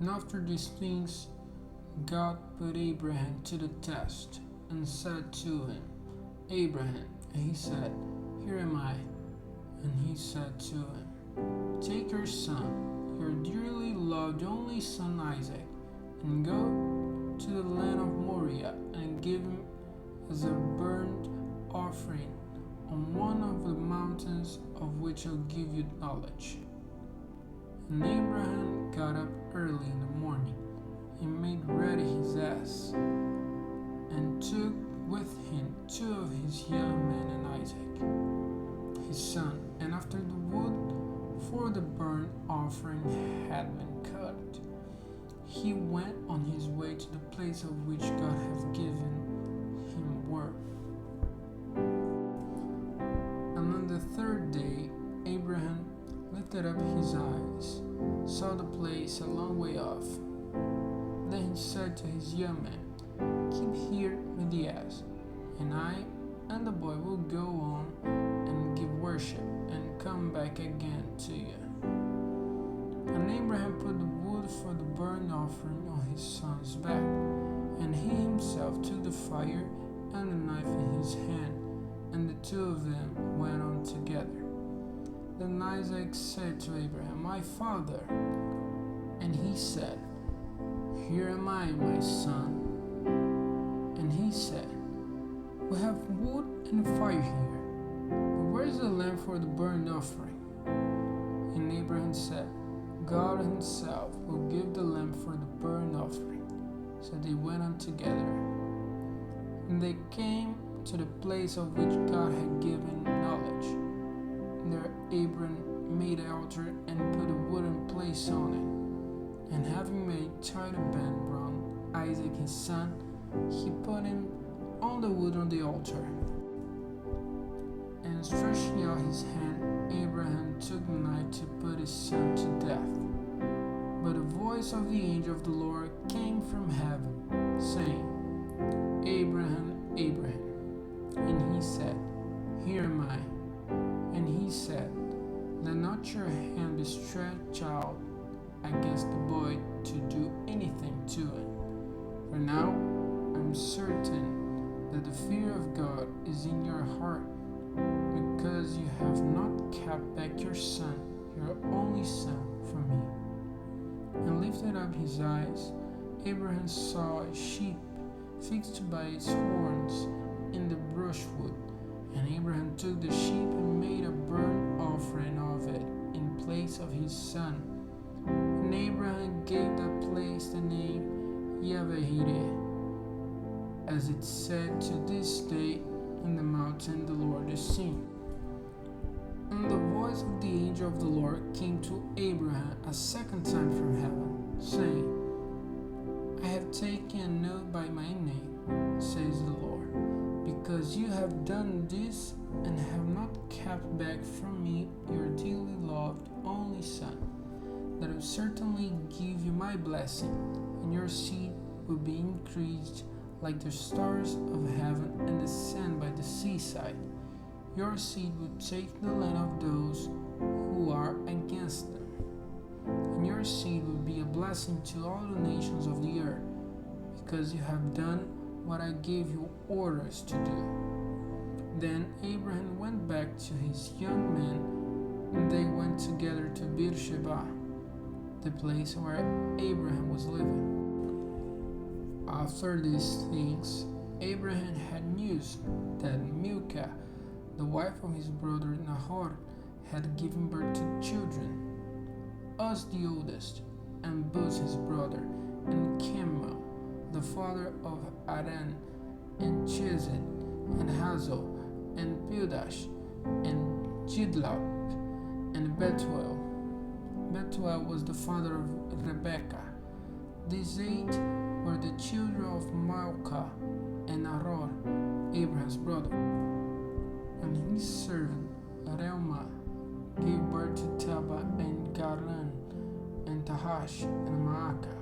And after these things, God put Abraham to the test and said to him, Abraham. And he said, Here am I. And he said to him, Take your son, your dearly loved only son Isaac, and go to the land of Moriah and give him as a burnt offering on one of the mountains of which I'll give you knowledge. And Abraham got up early in the morning and made ready his ass, and took with him 2 of his young men and Isaac, his son. And after the wood for the burnt offering had been cut, he went on his way to the place of which God had given him word. And on the 3rd day, Abraham lifted up his eyes, saw the place a long way off. Then he said to his young men, Keep here with the ass, and I and the boy will go on and give worship, and come back again to you. And Abraham put the wood for the burnt offering on his son's back, and he himself took the fire and the knife in his hand, and the 2 of them went on together. Then Isaac said to Abraham, My father. And he said, Here am I, my son. And he said, We have wood and fire here, but where is the lamb for the burnt offering? And Abraham said, God himself will give the lamb for the burnt offering. So they went on together. And they came to the place of which God had given knowledge. And there Abraham made an altar and put a wooden place on it. And having made tight a band round Isaac his son, he put him on the wood on the altar. And stretching out his hand, Abraham took the knife to put his son to death. But a voice of the angel of the Lord came from heaven, saying, Abraham, Abraham. And he said, Here am I. And he said, Let not your hand be stretched out against the boy to do anything to it. For now I'm certain that the fear of God is in your heart, because you have not kept back your son, your only son, from me. And lifted up his eyes, Abraham saw a sheep fixed by its horns in the brushwood. And Abraham took the sheep and made a burnt offering of it in place of his son. And Abraham gave that place the name Yahweh, as it said to this day, In the mountain the Lord is seen. And the voice of the angel of the Lord came to Abraham a second time from heaven, saying, I have taken a note by my name, says the Lord, because you have done this and have not kept back from me your dearly loved only son, that I will certainly give you my blessing, and your seed will be increased like the stars of heaven and the sand by the seaside. Your seed will take the land of those who are against them, and your seed will be a blessing to all the nations of the earth, because you have done what I gave you orders to do. Then Abraham went back to his young men, and they went together to Beersheba, the place where Abraham was living. After these things, Abraham had news that Milcah, the wife of his brother Nahor, had given birth to children, Uz the oldest, and Buz his brother, and Kemuel, the father of Aran, and Chized, and Hazo, and Pildash, and Jidlak, and Bethuel. Bethuel was the father of Rebekah. These 8 were the children of Milcah and Nahor, Abraham's brother. And his servant Reumah gave birth to Taba and Garan and Tahash and Maacah.